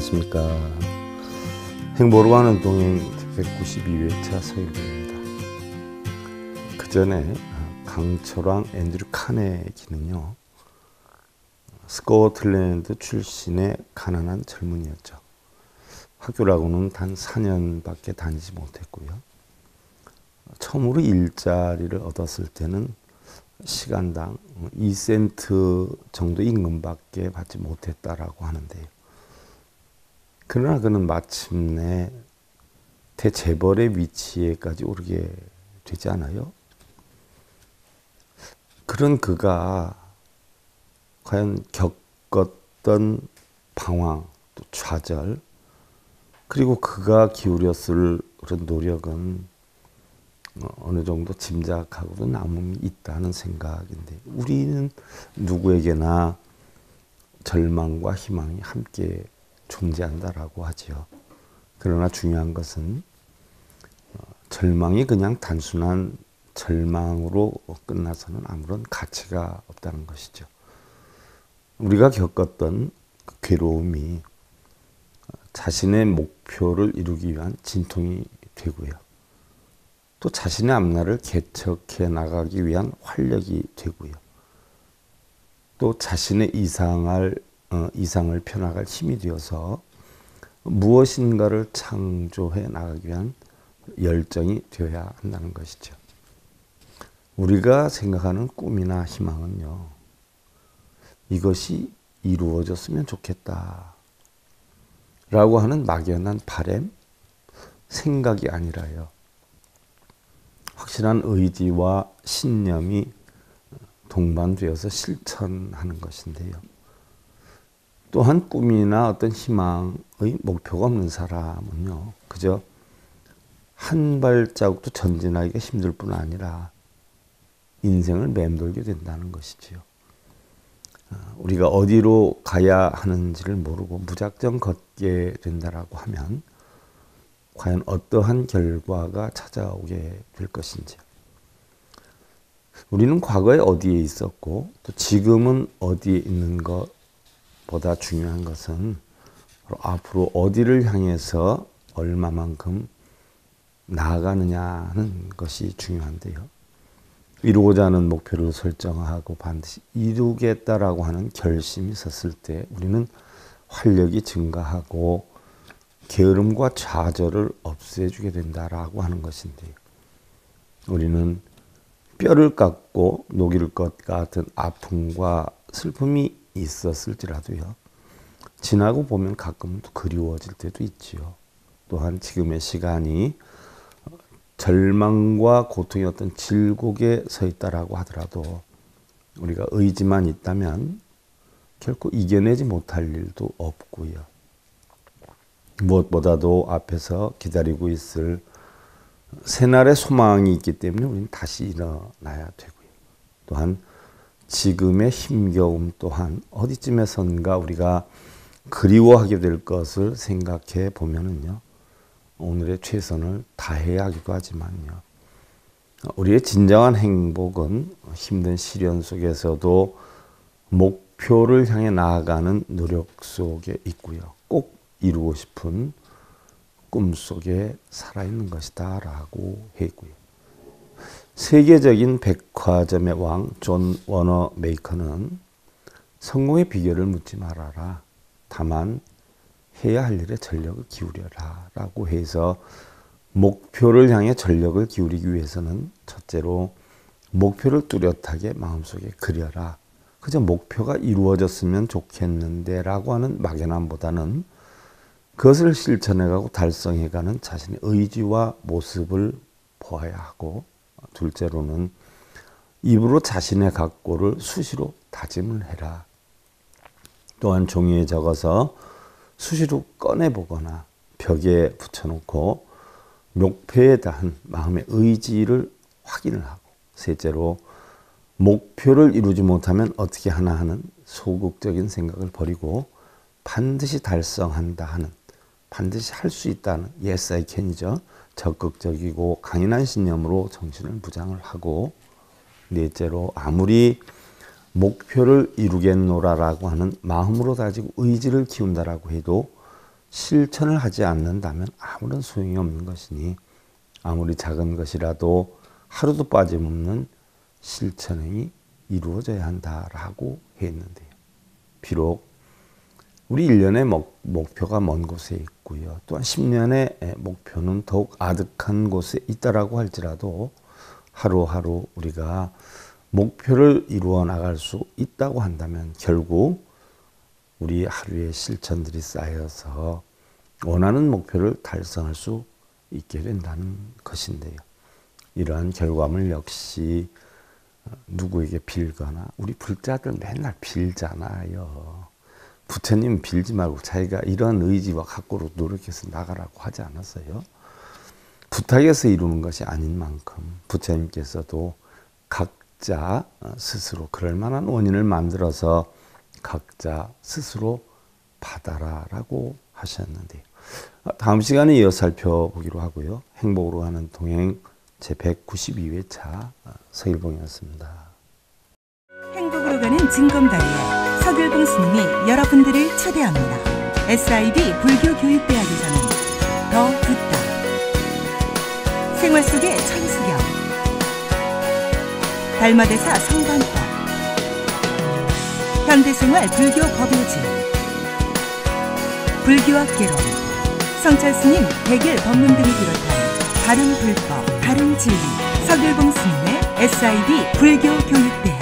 안녕하십니까. 행보로 하는 동행 192회차 서일동입니다. 그 전에 강철왕 앤드류 카네기는요, 스코틀랜드 출신의 가난한 젊은이였죠. 학교라고는 단 4년밖에 다니지 못했고요. 처음으로 일자리를 얻었을 때는 시간당 2센트 정도 임금밖에 받지 못했다라고 하는데요. 그러나 그는 마침내 대재벌의 위치에까지 오르게 되지 않아요? 그런 그가 과연 겪었던 방황, 또 좌절, 그리고 그가 기울였을 그런 노력은 어느 정도 짐작하고도 남음이 있다는 생각인데, 우리는 누구에게나 절망과 희망이 함께 존재한다라고 하지요. 그러나 중요한 것은 절망이 그냥 단순한 절망으로 끝나서는 아무런 가치가 없다는 것이죠. 우리가 겪었던 그 괴로움이 자신의 목표를 이루기 위한 진통이 되고요. 또 자신의 앞날을 개척해 나가기 위한 활력이 되고요. 또 자신의 이상을 펴나갈 힘이 되어서 무엇인가를 창조해 나가기 위한 열정이 되어야 한다는 것이죠. 우리가 생각하는 꿈이나 희망은요, 이것이 이루어졌으면 좋겠다 라고 하는 막연한 바람, 생각이 아니라요, 확실한 의지와 신념이 동반되어서 실천하는 것인데요. 또한 꿈이나 어떤 희망의 목표가 없는 사람은요, 그저 한 발자국도 전진하기가 힘들 뿐 아니라 인생을 맴돌게 된다는 것이지요. 우리가 어디로 가야 하는지를 모르고 무작정 걷게 된다라고 하면 과연 어떠한 결과가 찾아오게 될 것인지. 우리는 과거에 어디에 있었고 또 지금은 어디에 있는 것보다 중요한 것은 앞으로 어디를 향해서 얼마만큼 나아가느냐는 것이 중요한데요. 이루고자 하는 목표를 설정하고 반드시 이루겠다라고 하는 결심이 있었을 때 우리는 활력이 증가하고 게으름과 좌절을 없애주게 된다라고 하는 것인데요. 우리는 뼈를 깎고 녹일 것 같은 아픔과 슬픔이 있었을지라도요, 지나고 보면 가끔은 또 그리워질 때도 있지요. 또한 지금의 시간이 절망과 고통의 어떤 질곡에 서 있다라고 하더라도 우리가 의지만 있다면 결코 이겨내지 못할 일도 없고요. 무엇보다도 앞에서 기다리고 있을 새날의 소망이 있기 때문에 우리는 다시 일어나야 되고요. 또한 지금의 힘겨움 또한 어디쯤에선가 우리가 그리워하게 될 것을 생각해 보면은요, 오늘의 최선을 다해야 하기도 하지만요, 우리의 진정한 행복은 힘든 시련 속에서도 목표를 향해 나아가는 노력 속에 있고요. 꼭 이루고 싶은 꿈속에 살아있는 것이다 라고 했고요. 세계적인 백화점의 왕 존 워너 메이커는 성공의 비결을 묻지 말아라, 다만 해야 할 일에 전력을 기울여라 라고 해서 목표를 향해 전력을 기울이기 위해서는 첫째로 목표를 뚜렷하게 마음속에 그려라. 그저 목표가 이루어졌으면 좋겠는데 라고 하는 막연함보다는 그것을 실천해가고 달성해가는 자신의 의지와 모습을 보아야 하고, 둘째로는 입으로 자신의 각오를 수시로 다짐을 해라. 또한 종이에 적어서 수시로 꺼내보거나 벽에 붙여놓고 목표에 대한 마음의 의지를 확인을 하고, 셋째로 목표를 이루지 못하면 어떻게 하나 하는 소극적인 생각을 버리고 반드시 달성한다 하는, 반드시 할 수 있다는 yes I can이죠. 적극적이고 강인한 신념으로 정신을 무장을 하고, 넷째로 아무리 목표를 이루겠노라라고 하는 마음으로 다지고 의지를 키운다라고 해도 실천을 하지 않는다면 아무런 소용이 없는 것이니 아무리 작은 것이라도 하루도 빠짐없는 실천이 이루어져야 한다라고 했는데요. 비록 우리 1년의 목표가 먼 곳에 있고요. 또한 10년의 목표는 더욱 아득한 곳에 있다라고 할지라도 하루하루 우리가 목표를 이루어 나갈 수 있다고 한다면 결국 우리 하루의 실천들이 쌓여서 원하는 목표를 달성할 수 있게 된다는 것인데요. 이러한 결과물 역시 누구에게 빌거나 우리 불자들 맨날 빌잖아요. 부처님 빌지 말고 자기가 이러한 의지와 각오로 노력해서 나가라고 하지 않았어요. 부탁해서 이루는 것이 아닌 만큼 부처님께서도 각자 스스로 그럴 만한 원인을 만들어서 각자 스스로 받아라라고 하셨는데요. 다음 시간에 이어 살펴보기로 하고요. 행복으로 가는 동행 제192회차 서일봉이었습니다. 행복으로 가는 진검다리에 서길봉 스님이 여러분들을 초대합니다. SIB 불교교육대학에서는 더 듣다, 생활 속의 천수경, 달마대사 성관법, 현대생활 불교 법요지, 불교학 개론, 성찰스님 백일 법문 등을 비롯한 다른 불법, 다른 진리, 서길봉 스님의 SIB 불교교육대